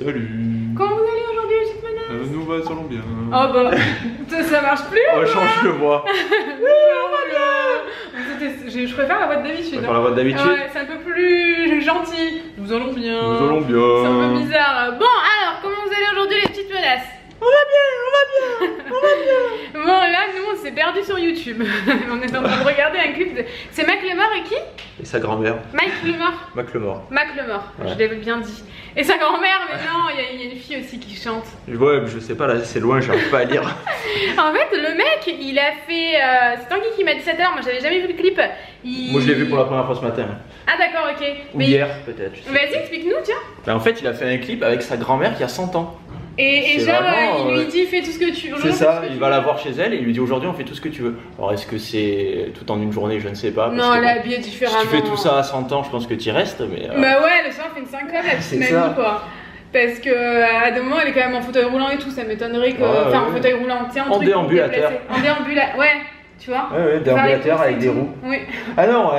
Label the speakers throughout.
Speaker 1: Salut.
Speaker 2: Comment vous allez aujourd'hui les petites menaces?
Speaker 1: Nous allons bien.
Speaker 2: Oh bah, ça marche plus.
Speaker 1: Oh, change de voix.
Speaker 2: Je préfère la voix d'habitude.
Speaker 1: La voix d'habitude.
Speaker 2: Ouais, c'est un peu plus gentil. Nous allons bien.
Speaker 1: Nous allons bien.
Speaker 2: C'est un peu bizarre. Bon alors, comment vous allez aujourd'hui les petites menaces?
Speaker 1: On va bien, on va bien, on va bien.
Speaker 2: Bon là, nous on s'est perdu sur YouTube. On est en train de regarder un clip de... C'est Mac Lemore et qui?
Speaker 1: Et sa grand-mère.
Speaker 2: Mike Lemore.
Speaker 1: Mac Lemore.
Speaker 2: Mac Lemore,
Speaker 1: Ouais.
Speaker 2: je l'avais bien dit. Et sa grand-mère, mais non, il y a une fille aussi qui chante.
Speaker 1: Ouais, je sais pas, là c'est loin, j'arrive pas à lire.
Speaker 2: En fait, le mec, il a fait... c'est Tanguy qui m'a dit ça tout à l'heure, moi j'avais jamais vu le clip.
Speaker 1: Moi je l'ai vu pour la première fois ce matin.
Speaker 2: Ah d'accord, ok.
Speaker 1: Ou hier peut-être.
Speaker 2: Vas-y, explique-nous, tiens.
Speaker 1: Bah, en fait, il a fait un clip avec sa grand-mère qui a 100 ans.
Speaker 2: Et
Speaker 1: C'est
Speaker 2: genre,
Speaker 1: vraiment,
Speaker 2: il lui dit fais tout ce que tu veux.
Speaker 1: C'est ça, il va la voir chez elle et il lui dit aujourd'hui on fait tout ce que tu veux. Alors est-ce que c'est tout en une journée, je ne sais pas.
Speaker 2: Non, elle est habillée
Speaker 1: Si
Speaker 2: différemment.
Speaker 1: tu fais tout ça à 100 ans, je pense que tu y restes. Mais,
Speaker 2: Bah ouais, le soir, elle fait une syncope, la
Speaker 1: C'est
Speaker 2: petite
Speaker 1: ça.
Speaker 2: mamie, quoi. Parce que à des moments, elle est quand même en fauteuil roulant et tout, ça m'étonnerait que.
Speaker 1: Ouais,
Speaker 2: Enfin,
Speaker 1: ouais.
Speaker 2: en fauteuil roulant, tu sais,
Speaker 1: En déambulateur.
Speaker 2: En déambulateur, ouais, tu vois.
Speaker 1: Ouais, déambulateur avec des roues.
Speaker 2: Oui.
Speaker 1: Ah non,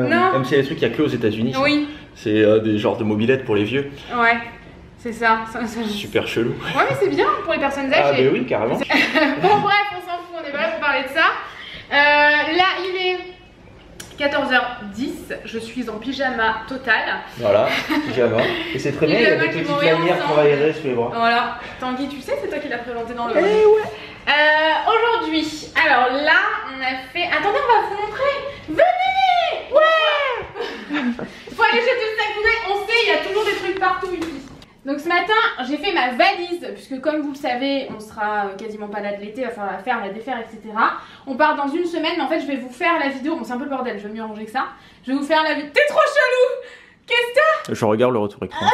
Speaker 2: Non.
Speaker 1: même si il y a des trucs qu'il y a que aux États-Unis.
Speaker 2: Oui,
Speaker 1: C'est des genres de mobylettes pour les vieux.
Speaker 2: ouais, c'est ça.
Speaker 1: Super chelou.
Speaker 2: Ouais, mais c'est bien pour les personnes
Speaker 1: Ah,
Speaker 2: âgées.
Speaker 1: bah oui, carrément.
Speaker 2: Bon, bref, on s'en fout, on est pas là pour parler de ça. Là, il est 14h10, je suis en pyjama total.
Speaker 1: Voilà, pyjama. Et c'est très bien, il y a des
Speaker 2: Pyjama qui
Speaker 1: petites
Speaker 2: vont rien
Speaker 1: lanières pour
Speaker 2: ensemble.
Speaker 1: aérer sous les bras.
Speaker 2: Voilà, Tanguy, tu sais, c'est toi qui l'as présenté dans le.
Speaker 1: Eh ouais.
Speaker 2: Aujourd'hui, alors là, on a fait. Attendez, on va vous montrer. Venez. Ouais. Faut aller jeter le sac poubelle. On sait, il y a toujours des trucs partout ici. Donc ce matin, j'ai fait ma valise, puisque comme vous le savez, on sera quasiment pas là de l'été, il va falloir la faire, la défaire, etc. On part dans une semaine, mais en fait, je vais vous faire la vidéo. Bon, c'est un peu le bordel, je vais mieux ranger que ça. Je vais vous faire la vidéo. T'es trop chelou. Qu'est-ce que t'as?
Speaker 1: Je regarde le retour écran.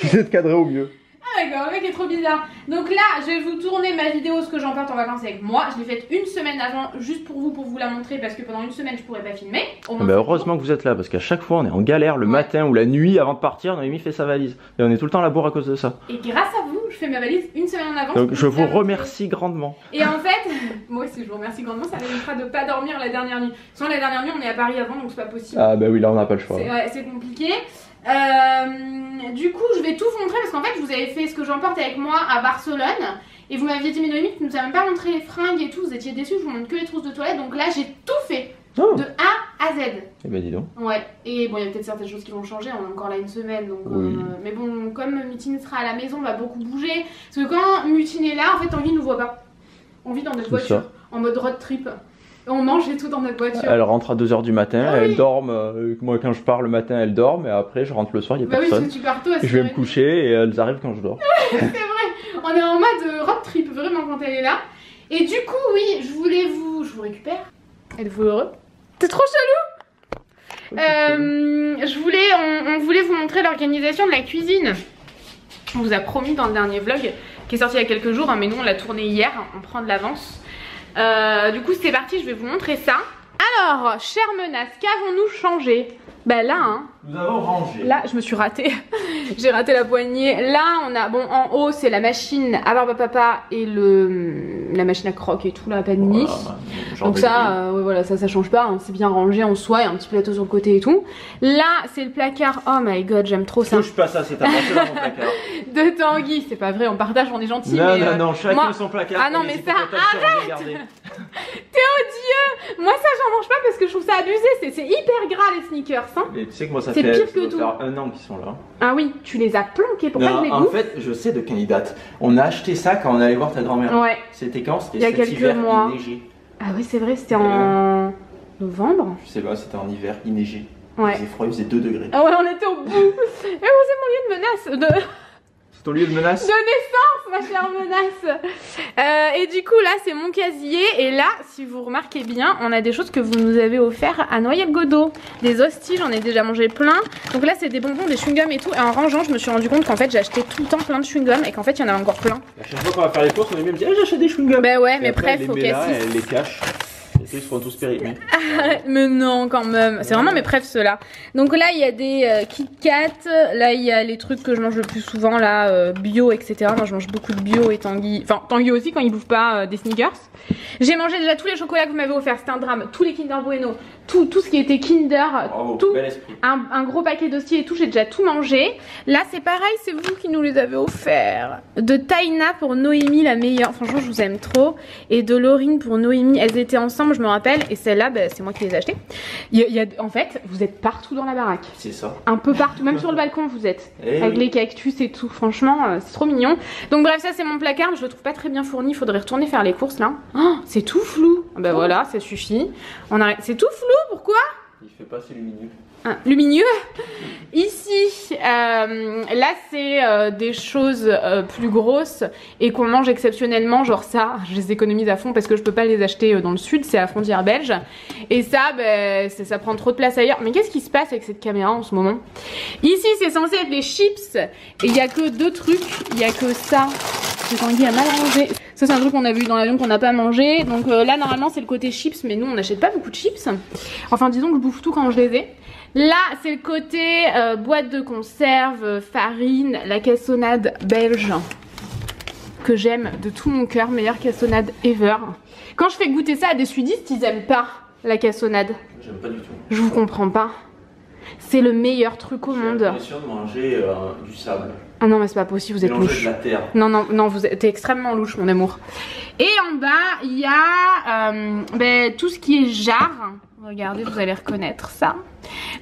Speaker 1: J'essaie de cadrer au mieux.
Speaker 2: Ah d'accord, le mec est trop bizarre. Donc là, je vais vous tourner ma vidéo ce que j'emporte en vacances avec moi. Je l'ai faite une semaine avant, juste pour vous la montrer, parce que pendant une semaine, je pourrais pas filmer.
Speaker 1: Bah heureusement que vous êtes là, parce qu'à chaque fois on est en galère le matin ou la nuit avant de partir, Noémie fait sa valise. Et on est tout le temps à la bourre à cause de ça.
Speaker 2: Et grâce à vous, je fais ma valise une semaine en avance.
Speaker 1: Donc je vous
Speaker 2: la montrer.
Speaker 1: remercie grandement.
Speaker 2: Et en fait, moi aussi je vous remercie grandement, ça m'évitera de pas dormir la dernière nuit. Sinon la dernière nuit on est à Paris avant, donc c'est pas possible.
Speaker 1: Ah bah oui, là on n'a pas le choix.
Speaker 2: C'est compliqué. Du coup, je vais tout vous montrer parce qu'en fait, je vous avais fait ce que j'emporte avec moi à Barcelone. Et vous m'aviez dit, mais Noémie, tu nous as même pas montré les fringues et tout, vous étiez déçus, je vous montre que les trousses de toilette. Donc là, j'ai tout fait,
Speaker 1: Oh.
Speaker 2: de A à Z.
Speaker 1: Eh ben dis donc.
Speaker 2: Ouais, et bon, il y a peut-être certaines choses qui vont changer, on est encore là une semaine. Donc,
Speaker 1: Oui.
Speaker 2: mais bon, comme Mutine sera à la maison, on va beaucoup bouger. Parce que quand Mutine est là, en fait, Tanguy ne nous voit pas. On vit dans notre
Speaker 1: C'est
Speaker 2: voiture,
Speaker 1: ça.
Speaker 2: en mode road trip. On mange et tout dans notre voiture.
Speaker 1: Elle rentre à 2h du matin,
Speaker 2: Ah oui.
Speaker 1: elle dort, moi quand je pars le matin elle dort, mais après je rentre le soir, il n'y a
Speaker 2: Bah oui, parce
Speaker 1: personne.
Speaker 2: que tu pars tôt à
Speaker 1: Et je vais me
Speaker 2: 6h30.
Speaker 1: coucher et elles arrivent quand je dors.
Speaker 2: C'est vrai, on est en mode road trip vraiment quand elle est là. Et du coup, oui, je vous récupère. Êtes-vous heureux? T'es trop chelou. On voulait vous montrer l'organisation de la cuisine. On vous a promis dans le dernier vlog qui est sorti il y a quelques jours, hein, mais nous on l'a tourné hier, on prend de l'avance. Du coup c'est parti, je vais vous montrer ça. Alors, chère menace, qu'avons-nous changé? Bah là, hein.
Speaker 1: Nous avons rangé.
Speaker 2: Là, je me suis ratée. J'ai raté la poignée. Là, on a, bon, en haut, c'est la machine à barbe à papa et la machine à croque et tout, là, pas de nid. Donc ça, ouais, voilà, ça change pas. Hein. C'est bien rangé en soi, il y a un petit plateau sur le côté et tout. Là, c'est le placard. Oh my god, j'aime trop ça.
Speaker 1: Touche pas ça, c'est avancé dans mon placard.
Speaker 2: De Tanguy, c'est pas vrai, on partage, on est gentil.
Speaker 1: Non,
Speaker 2: mais,
Speaker 1: non, chacun
Speaker 2: moi...
Speaker 1: son placard.
Speaker 2: Ah non, mais ça, arrête. T'es odieux. Moi, ça, j'en mange pas parce que je trouve ça abusé. C'est hyper gras les sneakers, hein.
Speaker 1: Et tu sais que moi ça
Speaker 2: C'est
Speaker 1: fait
Speaker 2: pire
Speaker 1: ça
Speaker 2: que
Speaker 1: doit
Speaker 2: tout.
Speaker 1: faire 1 an qu'ils sont là.
Speaker 2: Ah oui, tu les as planqués pour pas que je les
Speaker 1: En
Speaker 2: goûte.
Speaker 1: fait, je sais de quand ils datent. On a acheté ça quand on allait voir ta grand-mère.
Speaker 2: Ouais.
Speaker 1: C'était quand? C'était
Speaker 2: Il y a
Speaker 1: cet
Speaker 2: quelques
Speaker 1: hiver,
Speaker 2: mois.
Speaker 1: il neigeait.
Speaker 2: Ah oui, c'est vrai, c'était en novembre.
Speaker 1: Je sais pas, c'était en hiver, il neigeait.
Speaker 2: Ouais.
Speaker 1: Il faisait froid, il faisait 2 degrés.
Speaker 2: Ah ouais, on était au bout. Et bon, c'est mon lieu de menace.
Speaker 1: C'est ton lieu de menace?
Speaker 2: De naissance, ma chère menace. Et du coup, là, c'est mon casier. Et là, si vous remarquez bien, on a des choses que vous nous avez offert à Noyel Godot. Des hosties, j'en ai déjà mangé plein. Donc là, c'est des bonbons, des chewing-gums et tout. Et en rangeant, je me suis rendu compte qu'en fait, j'achetais tout le temps plein de chewing-gums et qu'en fait, il y en avait encore plein.
Speaker 1: À chaque fois qu'on va faire les courses, on est même dit, ah, j'achète des chewing-gums.
Speaker 2: Bah ouais,
Speaker 1: Et
Speaker 2: mais
Speaker 1: après,
Speaker 2: bref, au
Speaker 1: elle les met là,
Speaker 2: cassis.
Speaker 1: elle les cache. Et ils seront tous périmés.
Speaker 2: Mais non, quand même. C'est vraiment mes préfs, ceux-là. Donc là, il y a des Kit Kat. Là, il y a les trucs que je mange le plus souvent, là, bio, etc. Moi, je mange beaucoup de bio et Tanguy. Enfin, Tanguy aussi quand il bouffe pas des sneakers. J'ai mangé déjà tous les chocolats que vous m'avez offerts. C'était un drame. Tous les Kinder Bueno. tout ce qui était Kinder,
Speaker 1: Bravo,
Speaker 2: tout,
Speaker 1: bel esprit.
Speaker 2: un gros paquet d'hosties et tout, j'ai déjà tout mangé. Là c'est pareil, c'est vous qui nous les avez offerts. De Taina pour Noémie la meilleure, franchement je vous aime trop. Et de Laurine pour Noémie, elles étaient ensemble je me rappelle. Et celle-là bah, c'est moi qui les ai achetées. En fait vous êtes partout dans la baraque.
Speaker 1: C'est ça.
Speaker 2: Un peu partout, même sur le balcon vous êtes. Avec les cactus et tout, franchement c'est trop mignon. Donc bref ça c'est mon placard, mais je le trouve pas très bien fourni, il faudrait retourner faire les courses là. Oh, c'est tout flou. Bah voilà, ça suffit. C'est tout flou, pourquoi?
Speaker 1: Il fait pas assez lumineux.
Speaker 2: Ah, lumineux. Ici, là c'est des choses plus grosses et qu'on mange exceptionnellement, genre ça, je les économise à fond parce que je peux pas les acheter dans le sud, c'est à frontière belge. Et ça, bah, ça prend trop de place ailleurs. Mais qu'est-ce qui se passe avec cette caméra en ce moment? Ici c'est censé être les chips et il y a que deux trucs, il y a que ça. C'est Tanguy a mal rangé. Ça c'est un truc qu'on a vu dans l'avion qu'on n'a pas mangé. Donc là normalement c'est le côté chips, mais nous on n'achète pas beaucoup de chips. Enfin disons que je bouffe tout quand je les ai. Là c'est le côté boîte de conserve, farine, la cassonade belge que j'aime de tout mon cœur, meilleure cassonade ever. Quand je fais goûter ça à des sudistes, ils aiment pas la cassonade.
Speaker 1: J'aime pas du tout.
Speaker 2: Je vous comprends pas. C'est le meilleur truc au monde.
Speaker 1: J'ai l'impression de manger du sable.
Speaker 2: Ah non mais c'est pas possible, vous êtes
Speaker 1: Mélangé
Speaker 2: louche.
Speaker 1: de la terre.
Speaker 2: Non, non, non, vous êtes extrêmement louche mon amour. Et en bas, il y a tout ce qui est jarre. Regardez, vous allez reconnaître ça.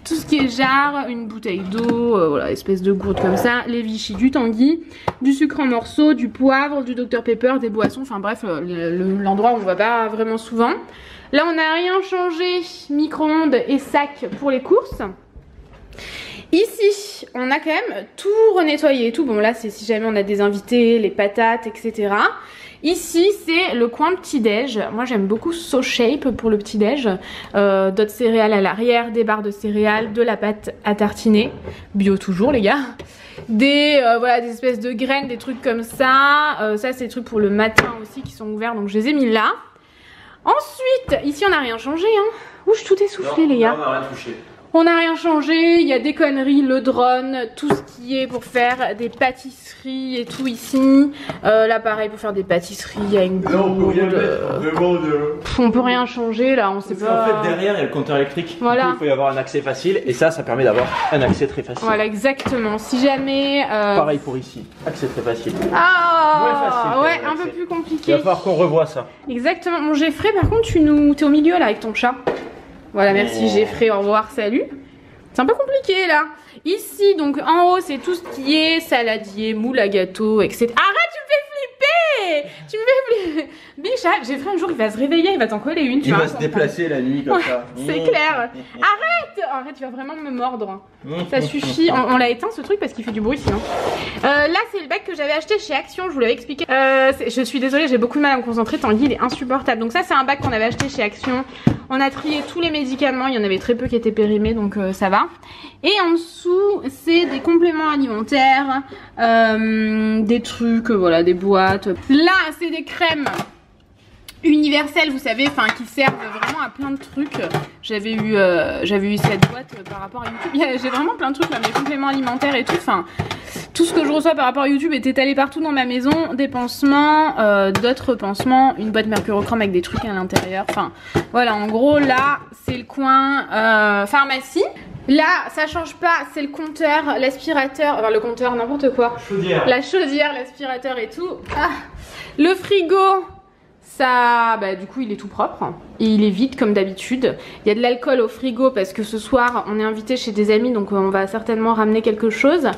Speaker 2: Tout ce qui est jarre, une bouteille d'eau, voilà, espèce de gourde comme ça, les Vichy, du Tanguy, du sucre en morceaux, du poivre, du Dr Pepper, des boissons, enfin bref, l'endroit où on va pas vraiment souvent. Là, on n'a rien changé, micro-ondes et sac pour les courses. Ici, on a quand même tout renettoyé et tout. Bon, là, c'est si jamais on a des invités, les patates, etc. Ici, c'est le coin petit-déj. Moi, j'aime beaucoup So Shape pour le petit-déj. D'autres céréales à l'arrière, des barres de céréales, de la pâte à tartiner. Bio toujours, les gars. Voilà, des espèces de graines, des trucs comme ça. Ça, c'est des trucs pour le matin aussi qui sont ouverts, donc je les ai mis là. Ensuite, ici, on n'a rien changé, hein. Ouh, tout essoufflé, les gars.
Speaker 1: On n'a rien touché.
Speaker 2: On n'a rien changé, il y a des conneries, le drone, tout ce qui est pour faire des pâtisseries et tout ici. Là pareil pour faire des pâtisseries, il y a une gourde.
Speaker 1: Non, on peut rien mettre, vraiment
Speaker 2: On peut rien changer là, on sait pas.
Speaker 1: En fait derrière il y a le compteur électrique.
Speaker 2: Voilà.
Speaker 1: Du coup, il faut y avoir un accès facile et ça permet d'avoir un accès très facile.
Speaker 2: Voilà exactement, si jamais...
Speaker 1: Pareil pour ici, accès très facile.
Speaker 2: Ah
Speaker 1: ouais,
Speaker 2: facile, un peu plus compliqué.
Speaker 1: Il va falloir qu'on revoie ça.
Speaker 2: Exactement, mon Jeffrey par contre t'es au milieu là avec ton chat. Voilà, merci Jeffrey, au revoir, salut. C'est un peu compliqué là. Ici, donc en haut, c'est tout ce qui est saladier, moule à gâteau, etc. Arrête, tu me fais flipper. Tu me fais flipper. Bicha, Jeffrey un jour il va se réveiller, il va t'en coller une.
Speaker 1: Il va se déplacer la nuit comme ça.
Speaker 2: C'est clair. Arrête, tu vas vraiment me mordre. Ça suffit. On l'a éteint ce truc parce qu'il fait du bruit sinon. Là, c'est le bac que j'avais acheté chez Action, je vous l'avais expliqué. Je suis désolée, j'ai beaucoup de mal à me concentrer. Tanguy, il est insupportable. Donc, ça, c'est un bac qu'on avait acheté chez Action. On a trié tous les médicaments. Il y en avait très peu qui étaient périmés, donc ça va. Et en dessous, c'est des compléments alimentaires, des trucs, voilà, des boîtes. Là, c'est des crèmes universelles, vous savez, enfin qui servent vraiment à plein de trucs. J'avais eu cette boîte par rapport à YouTube. J'ai vraiment plein de trucs, là, mes compléments alimentaires et tout. Enfin, tout ce que je reçois par rapport à YouTube est étalé partout dans ma maison. Des pansements, d'autres pansements, une boîte mercurochrome avec des trucs à l'intérieur. Enfin, voilà, en gros, là, c'est le coin pharmacie. Là, ça change pas, c'est le compteur, l'aspirateur, enfin le compteur, n'importe quoi.
Speaker 1: Chaudière.
Speaker 2: La chaudière, l'aspirateur et tout. Ah. Le frigo, ça, bah du coup il est tout propre et il est vide comme d'habitude. Il y a de l'alcool au frigo parce que ce soir on est invité chez des amis, donc on va certainement ramener quelque chose.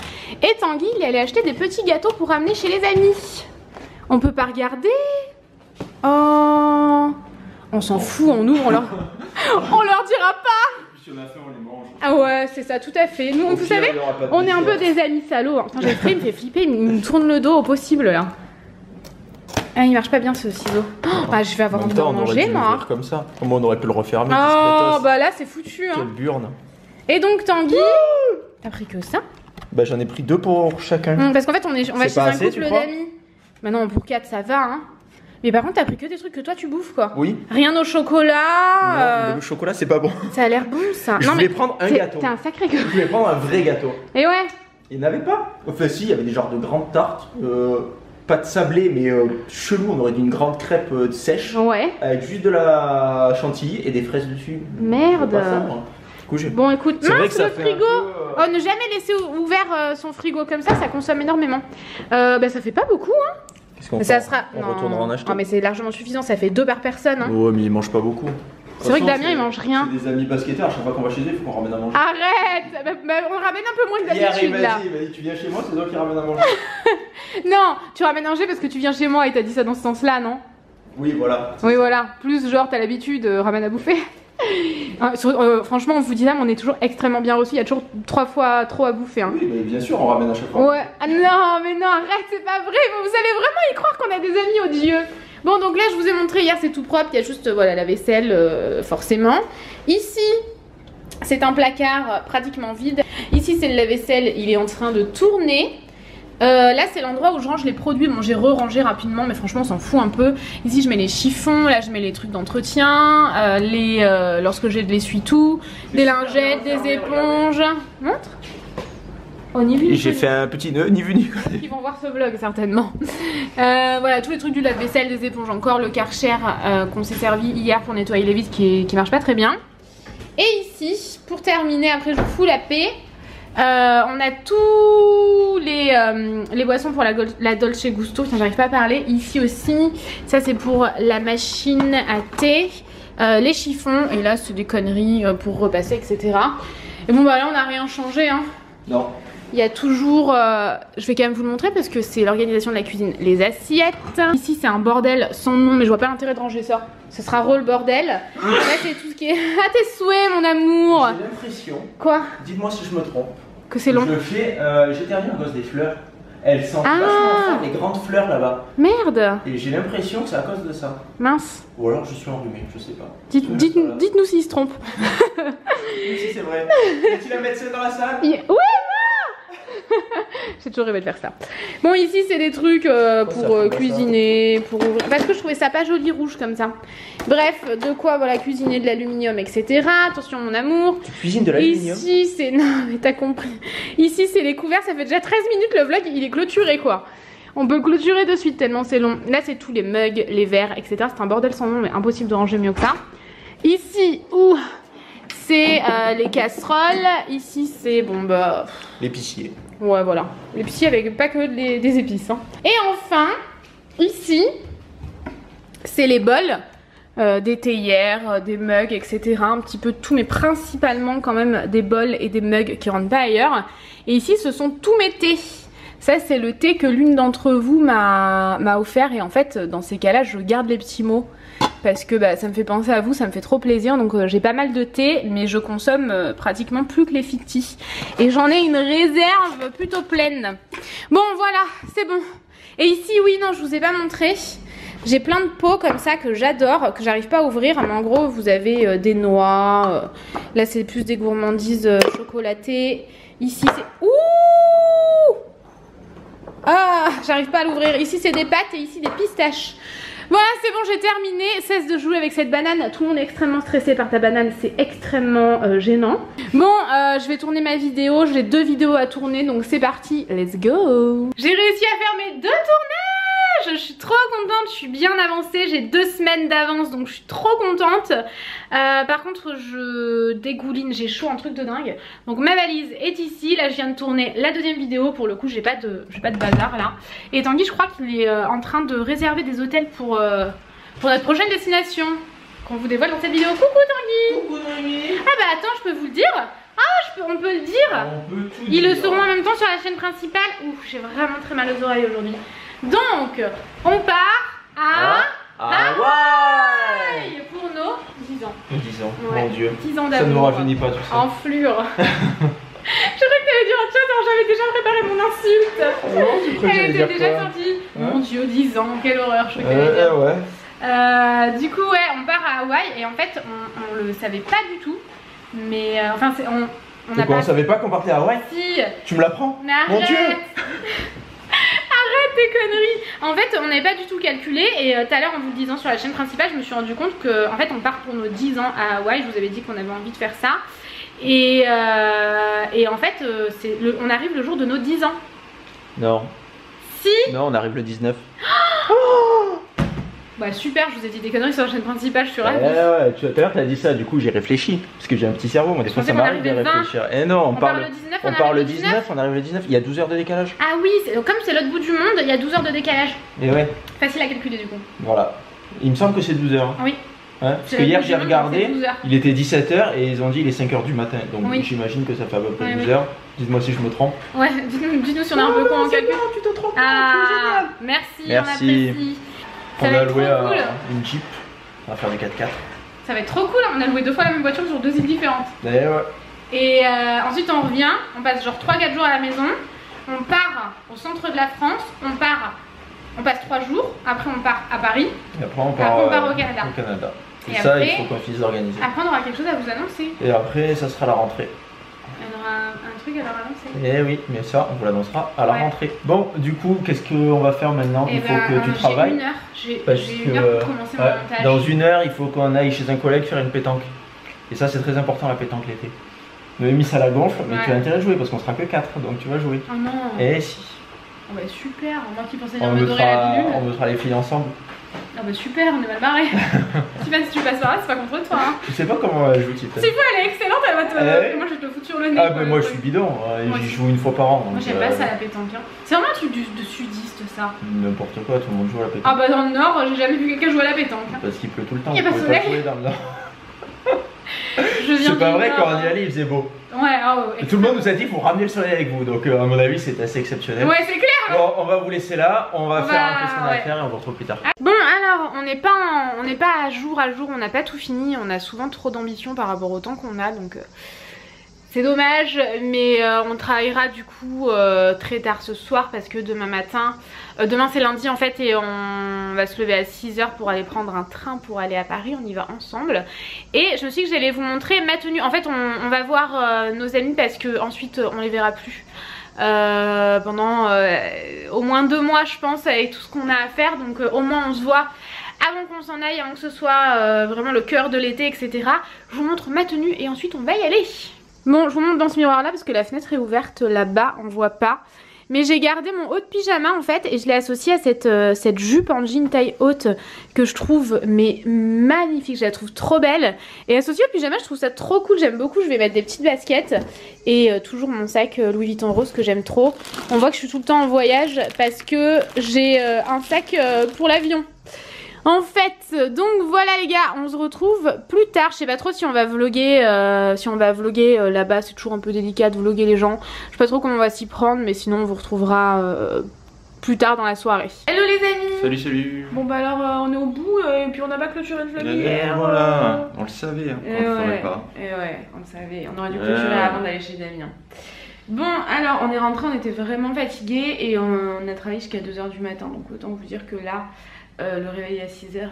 Speaker 2: Et Tanguy, il est allé acheter des petits gâteaux pour ramener chez les amis. On peut pas regarder. Oh, on s'en fout, on ouvre, on leur dira pas.
Speaker 1: Si on a fait, on les mange.
Speaker 2: Ah ouais, c'est ça, tout à fait. Nous, vous savez, on est un peu des amis salauds. Putain, Jeffrey, il me fait flipper, il me tourne le dos au possible là. Ah, il marche pas bien ce ciseau. Oh, ah, je vais avoir envie d'en manger, moi.
Speaker 1: Comme ça. Comment on aurait pu le refermer?
Speaker 2: Oh, bah là, c'est foutu. Hein.
Speaker 1: Quelle burne.
Speaker 2: Et donc, Tanguy, t'as pris que ça?
Speaker 1: Bah, j'en ai pris 2 pour chacun.
Speaker 2: Parce qu'en fait, on va chez un
Speaker 1: assez,
Speaker 2: couple d'amis. Bah non, pour 4, ça va, hein. Mais par contre, t'as pris que des trucs que toi tu bouffes quoi.
Speaker 1: Oui.
Speaker 2: Rien au chocolat.
Speaker 1: Non, le chocolat, c'est pas bon.
Speaker 2: Ça a l'air bon ça.
Speaker 1: Je voulais prendre un gâteau.
Speaker 2: T'es un sacré gueule.
Speaker 1: Je voulais prendre un vrai gâteau.
Speaker 2: Et ouais.
Speaker 1: Il n'y en avait pas. Enfin, si, il y avait des genres de grandes tartes. pâte sablée, mais chelou. On aurait dit une grande crêpe sèche.
Speaker 2: Ouais.
Speaker 1: Avec juste de la chantilly et des fraises dessus.
Speaker 2: Merde.
Speaker 1: Pas ça, moi. Du coup,
Speaker 2: Bon, écoute,
Speaker 1: c'est vrai
Speaker 2: mince,
Speaker 1: que ça
Speaker 2: le
Speaker 1: fait
Speaker 2: frigo.
Speaker 1: un peu,
Speaker 2: Oh, ne jamais laisser ouvert son frigo comme ça consomme énormément. Bah, ça fait pas beaucoup, hein.
Speaker 1: Qu'est-ce qu'on
Speaker 2: Mais
Speaker 1: fait?
Speaker 2: ça sera.
Speaker 1: On
Speaker 2: non.
Speaker 1: retournera en acheter.
Speaker 2: Ah, mais c'est largement suffisant, ça fait 2 par personne. Hein.
Speaker 1: Ouais, mais ils mangent pas beaucoup.
Speaker 2: C'est vrai que Damien il mange rien.
Speaker 1: C'est des amis basketteurs, à chaque fois qu'on va chez eux, il faut qu'on ramène à manger.
Speaker 2: Arrête bah, on ramène un peu moins que d'habitude là.
Speaker 1: Vas-y, tu viens chez moi, c'est toi qui ramène à manger.
Speaker 2: Non, tu ramènes à manger parce que tu viens chez moi et t'as dit ça dans ce sens là, non?
Speaker 1: Oui, voilà.
Speaker 2: Oui, voilà. Plus genre t'as l'habitude, ramène à bouffer. Franchement, on vous dit là, mais on est toujours extrêmement bien reçus. Il y a toujours 3 fois trop à bouffer. Hein.
Speaker 1: Oui, mais bien sûr, on ramène à chaque fois.
Speaker 2: Ouais. Ah non, mais non, arrête, c'est pas vrai. Vous allez vraiment y croire qu'on a des amis odieux. Bon, donc là, je vous ai montré hier, c'est tout propre. Il y a juste voilà, la vaisselle, forcément. Ici, c'est un placard pratiquement vide. Ici, c'est le lave-vaisselle. Il est en train de tourner. Là, c'est l'endroit où je range les produits. Bon, j'ai rangé rapidement, mais franchement, on s'en fout un peu. Ici, je mets les chiffons. Là, je mets les trucs d'entretien. Lorsque j'ai de l'essuie-tout, des lingettes, des éponges. Montre. Oh, ni vu,
Speaker 1: J'ai fait un petit nœud, ni vu ni connu.
Speaker 2: Ils vont voir ce vlog certainement. Voilà, tous les trucs du lave-vaisselle, des éponges encore, le Karcher qu'on s'est servi hier pour nettoyer les vitres qui marche pas très bien. Et ici, pour terminer, après je vous fous la paix, on a tous les boissons pour la Dolce Gusto, tiens j'arrive pas à parler. Ici aussi, ça c'est pour la machine à thé, les chiffons, et là c'est des conneries pour repasser etc. Et bon bah là on n'a rien changé hein.
Speaker 1: Non.
Speaker 2: Il y a toujours, je vais quand même vous le montrer parce que c'est l'organisation de la cuisine, les assiettes. Ici c'est un bordel sans nom mais je vois pas l'intérêt de ranger ça. Ce sera roll bordel. Là c'est tout ce qui est... Ah tes souhaits mon amour.
Speaker 1: J'ai l'impression...
Speaker 2: Quoi?
Speaker 1: Dites-moi si je me trompe.
Speaker 2: Que c'est long.
Speaker 1: Je fais... j'éternue à cause des fleurs. Elles sentent vachement fort les grandes fleurs là-bas.
Speaker 2: Merde.
Speaker 1: Et j'ai l'impression que c'est à cause de ça.
Speaker 2: Mince.
Speaker 1: Ou alors je suis enrhumé, je sais pas.
Speaker 2: Dites-nous s'il se trompe.
Speaker 1: Si c'est vrai. Tu la mettre ça dans la salle?
Speaker 2: Ouais. J'ai toujours rêvé de faire ça. Bon ici c'est des trucs pour cuisiner, pour ouvrir. Parce que je trouvais ça pas joli rouge comme ça. Bref, de quoi voilà cuisiner de l'aluminium etc. Attention mon amour.
Speaker 1: Tu cuisines de l'aluminium?
Speaker 2: Ici c'est... Non mais t'as compris. Ici c'est les couverts, ça fait déjà 13 minutes le vlog, il est clôturé quoi. On peut clôturer de suite tellement c'est long. Là c'est tous les mugs, les verres etc. C'est un bordel sans nom mais impossible de ranger mieux que ça. Ici où c'est les casseroles. Ici c'est bon bah...
Speaker 1: L'épicier.
Speaker 2: Ouais voilà, l'épicier avec pas que des épices hein. Et enfin, ici, c'est les bols, des théières, des mugs, etc. Un petit peu tout, mais principalement quand même des bols et des mugs qui rentrent pas ailleurs. Et ici, ce sont tous mes thés. Ça, c'est le thé que l'une d'entre vous m'a offert. Et en fait, dans ces cas-là, je garde les petits mots. Parce que bah, ça me fait penser à vous, ça me fait trop plaisir. Donc j'ai pas mal de thé, mais je consomme pratiquement plus que les fictis. Et j'en ai une réserve plutôt pleine. Bon voilà, c'est bon. Et ici, oui, non, je vous ai pas montré. J'ai plein de pots comme ça que j'adore, que j'arrive pas à ouvrir. Mais en gros, vous avez des noix. Là, c'est plus des gourmandises chocolatées. Ici, c'est... Ouh! Ah, j'arrive pas à l'ouvrir. Ici, c'est des pâtes et ici, des pistaches. Voilà, c'est bon, j'ai terminé. Cesse de jouer avec cette banane. Tout le monde est extrêmement stressé par ta banane. C'est extrêmement gênant. Bon, je vais tourner ma vidéo. J'ai 2 vidéos à tourner, donc c'est parti. Let's go. J'ai réussi à faire mes 2 tournages. Je suis trop contente. Je suis bien avancée. J'ai 2 semaines d'avance, donc je suis trop contente. Par contre, je dégouline. J'ai chaud, un truc de dingue. Donc ma valise est ici. Là, je viens de tourner la 2e vidéo. Pour le coup, j'ai pas de bazar là. Et Tanguy, je crois qu'il est en train de réserver des hôtels pour notre prochaine destination qu'on vous dévoile dans cette vidéo. Coucou Tanguy.
Speaker 1: Coucou Tanguy.
Speaker 2: Ah bah attends, je peux vous le dire. Ah, on peut le dire.
Speaker 1: On peut tout
Speaker 2: Ils
Speaker 1: dire.
Speaker 2: le sauront en même temps sur la chaîne principale. Ouf, j'ai vraiment très mal aux oreilles aujourd'hui. Donc, on part à Hawaï pour nos 10 ans.
Speaker 1: 10 ans,
Speaker 2: Ouais.
Speaker 1: mon dieu.
Speaker 2: 10 ans
Speaker 1: Ça ne nous
Speaker 2: d'amour.
Speaker 1: rajeunit pas tout ça.
Speaker 2: En flure. Je croyais que t'allais dire autre chose, alors j'avais déjà préparé mon insulte.
Speaker 1: Non, tu crois que
Speaker 2: Elle
Speaker 1: j'allais
Speaker 2: était
Speaker 1: dire
Speaker 2: déjà
Speaker 1: quoi?
Speaker 2: sortie.
Speaker 1: Hein?
Speaker 2: Mon dieu, 10 ans, quelle horreur, je croyais que t'allais dire.
Speaker 1: Ouais.
Speaker 2: Du coup, ouais, on part à Hawaï et en fait, on le savait pas du tout. Mais enfin, on n'a
Speaker 1: On
Speaker 2: pas.
Speaker 1: savait pas qu'on partait à Hawaï?
Speaker 2: Si.
Speaker 1: Tu me l'apprends?
Speaker 2: Mais
Speaker 1: Mon
Speaker 2: arrête.
Speaker 1: dieu.
Speaker 2: Arrête tes conneries. En fait, on n'avait pas du tout calculé et tout à l'heure, en vous le disant sur la chaîne principale, je me suis rendu compte que en fait, on part pour nos 10 ans à Hawaï. Je vous avais dit qu'on avait envie de faire ça. Et en fait, on arrive le jour de nos 10 ans.
Speaker 1: Non.
Speaker 2: Si.
Speaker 1: Non, on arrive le 19.
Speaker 2: Bah super, je vous ai dit des conneries sur la chaîne principale, je suis ravie.
Speaker 1: Ouais, tout à l'heure t'as dit ça, du coup j'ai réfléchi. Parce que j'ai un petit cerveau, moi des fois ça m'arrive de réfléchir. Eh non, on parle
Speaker 2: le 19,
Speaker 1: on parle le 19, on arrive le 19, il y a 12 heures de décalage.
Speaker 2: Ah oui, comme c'est l'autre bout du monde, il y a 12 heures de décalage.
Speaker 1: Et ouais.
Speaker 2: Facile à calculer du coup.
Speaker 1: Voilà. Il me semble que c'est 12 heures.
Speaker 2: Oui.
Speaker 1: Hein, parce que hier j'ai regardé, il était 17h et ils ont dit il est 5h du matin. Donc
Speaker 2: oui.
Speaker 1: J'imagine que ça fait à peu près 12 heures. Dites-moi si je me trompe.
Speaker 2: Ouais, dites-nous si on est un peu con en calcul.
Speaker 1: Tu te trompes.
Speaker 2: Ah, merci, on apprécie.
Speaker 1: On a loué une Jeep, on va faire des 4x4.
Speaker 2: Ça va être trop cool, on a loué 2 fois la même voiture sur 2 îles différentes.
Speaker 1: Et ouais.
Speaker 2: Et ensuite on revient, on passe genre 3-4 jours à la maison, on part au centre de la France, on passe 3 jours, après on part à Paris,
Speaker 1: et après on part
Speaker 2: au Canada.
Speaker 1: Et ça après, il faut qu'on finisse d'organiser.
Speaker 2: Après on aura quelque chose à vous annoncer.
Speaker 1: Et après ça sera la rentrée.
Speaker 2: On aura un truc à leur annoncer.
Speaker 1: Eh oui, mais ça on vous l'annoncera à la rentrée. Bon, du coup, qu'est-ce qu'on va faire maintenant? Il faut que tu travailles.
Speaker 2: J'ai une heure pour commencer mon montage.
Speaker 1: Dans 1 heure, il faut qu'on aille chez un collègue faire une pétanque. Et ça c'est très important, la pétanque l'été. Noémie ça la gonfle, mais tu as intérêt à jouer parce qu'on sera que 4, donc tu vas jouer.
Speaker 2: Oh non.
Speaker 1: Eh si.
Speaker 2: Oh bah super, moi qui pensais me dorer la pilule.
Speaker 1: On mettra les filles ensemble.
Speaker 2: Ah bah super, on est mal barrés. Si tu passes par là, c'est pas contre toi. Hein.
Speaker 1: Je sais pas comment elle joue, Tita.
Speaker 2: Si, elle est excellente, elle va te. Moi je te fous sur le nez.
Speaker 1: Ah bah moi je suis bidon, j'y joue une fois par an.
Speaker 2: Moi j'aime pas ça la pétanque. Hein. C'est vraiment un truc de sudiste ça.
Speaker 1: N'importe quoi, tout le monde joue à la pétanque.
Speaker 2: Ah bah dans le nord, j'ai jamais vu quelqu'un jouer à la pétanque. Hein.
Speaker 1: Parce qu'il pleut tout le temps.
Speaker 2: Il y a pas de soleil.
Speaker 1: Dans le nord.
Speaker 2: C'est
Speaker 1: pas vrai, quand on y allait il faisait beau.
Speaker 2: Ouais,
Speaker 1: et tout le monde nous a dit faut ramener le soleil avec vous, donc à mon avis c'est assez exceptionnel.
Speaker 2: Ouais, c'est clair. Hein.
Speaker 1: Bon, on va vous laisser là, on va faire un peu ce qu'on a à faire et on vous retrouve plus tard.
Speaker 2: Bon alors, on n'est pas à jour, on n'a pas tout fini, on a souvent trop d'ambition par rapport au temps qu'on a, donc c'est dommage, mais on travaillera du coup très tard ce soir parce que demain matin, demain c'est lundi en fait et on va se lever à 6 h pour aller prendre un train pour aller à Paris, on y va ensemble. Et je me suis dit que j'allais vous montrer ma tenue, en fait on va voir nos amis parce que ensuite on les verra plus. Pendant au moins 2 mois je pense avec tout ce qu'on a à faire, donc au moins on se voit avant qu'on s'en aille, avant que ce soit vraiment le cœur de l'été etc. Je vous montre ma tenue et ensuite on va y aller. Bon, je vous montre dans ce miroir là parce que la fenêtre est ouverte là-bas, on voit pas. Mais j'ai gardé mon haut de pyjama en fait et je l'ai associé à cette jupe en jean taille haute que je trouve mais magnifique, je la trouve trop belle. Et associé au pyjama je trouve ça trop cool, j'aime beaucoup, je vais mettre des petites baskets et toujours mon sac Louis Vuitton rose que j'aime trop. On voit que je suis tout le temps en voyage parce que j'ai un sac pour l'avion. En fait, donc voilà les gars, on se retrouve plus tard. Je sais pas trop si on va vlogger, là-bas, c'est toujours un peu délicat de vlogger les gens. Je sais pas trop comment on va s'y prendre, mais sinon on vous retrouvera plus tard dans la soirée. Hello les amis.
Speaker 1: Salut.
Speaker 2: Bon bah alors on est au bout et puis on n'a pas clôturé le vlog hier.
Speaker 1: Voilà, on le savait, hein, on le ferait pas.
Speaker 2: Et ouais, on le savait, on aurait dû clôturer avant d'aller chez Damien. Bon alors on est rentré, on était vraiment fatigués et on a travaillé jusqu'à 2 h du matin, donc autant vous dire que là le réveil à 6 h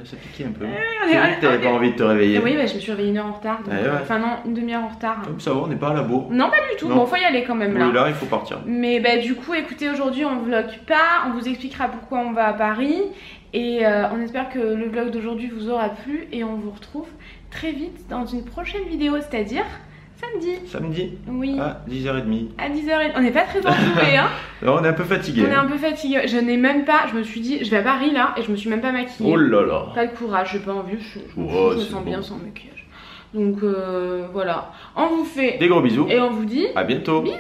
Speaker 1: ça piquait un peu. C'est vrai que t'avais pas envie de te réveiller.
Speaker 2: Oui, bah, je me suis réveillée 1 heure en retard. Donc, enfin non, une demi-heure en retard.
Speaker 1: Ça va, on n'est pas à la bourre.
Speaker 2: Non, pas du tout. Non. Bon, faut y aller quand même là.
Speaker 1: Oui, là, il faut partir.
Speaker 2: Mais bah du coup, écoutez, aujourd'hui on vlog pas. On vous expliquera pourquoi on va à Paris. Et on espère que le vlog d'aujourd'hui vous aura plu. Et on vous retrouve très vite dans une prochaine vidéo, c'est-à-dire samedi. Oui.
Speaker 1: À 10h30.
Speaker 2: À 10h30. On n'est pas très entourés, hein.
Speaker 1: Non, on est un peu fatigué.
Speaker 2: On est un peu fatigué. Je n'ai même pas. Je me suis dit, je vais à Paris là et je me suis même pas maquillée.
Speaker 1: Oh là là.
Speaker 2: Pas de courage, j'ai pas envie. Je me sens bien sans maquillage. Donc voilà. On vous fait
Speaker 1: des gros bisous.
Speaker 2: Et on vous dit
Speaker 1: à bientôt.
Speaker 2: Bisous.